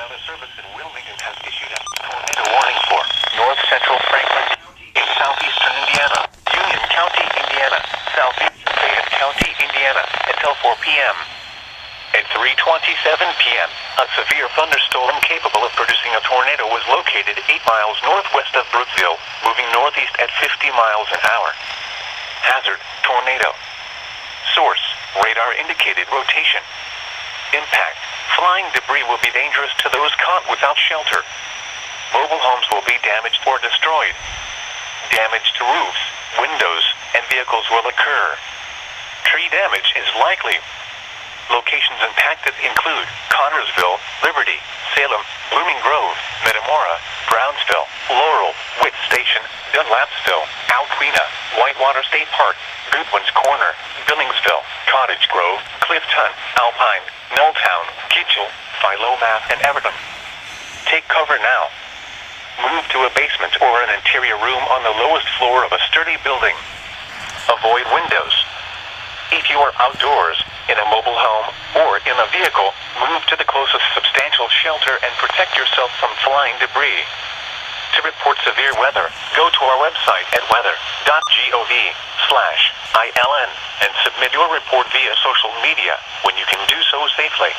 Data Service in Wilmington has issued a tornado warning for north central Franklin County in southeastern Indiana, Union County, Indiana, southeastern Fayette County, Indiana, until 4 p.m. At 3:27 p.m., a severe thunderstorm capable of producing a tornado was located 8 miles northwest of Brooksville, moving northeast at 50 miles an hour. Hazard, tornado. Source, radar indicated rotation. Impact, flying debris will be dangerous to those caught without shelter. Mobile homes will be damaged or destroyed. Damage to roofs, windows, and vehicles will occur. Tree damage is likely. Locations impacted include Connorsville, Liberty, Salem, Blooming Grove, Metamora, Brownsville, Laurel, Witt Station, Dunlapsville, Alpena, Whitewater State Park, Goodwin's Corner, Billingsville, Cottage Grove, Clifton, Alpine, Milltown, Kitchell, Philomath, and Everton. Take cover now. Move to a basement or an interior room on the lowest floor of a sturdy building. Avoid windows. If you are outdoors, in a mobile home, or in a vehicle, move to the closest substantial shelter and protect yourself from flying debris. To report severe weather, go to our website at weather.gov/ILN and submit your report via social media when you can do so safely.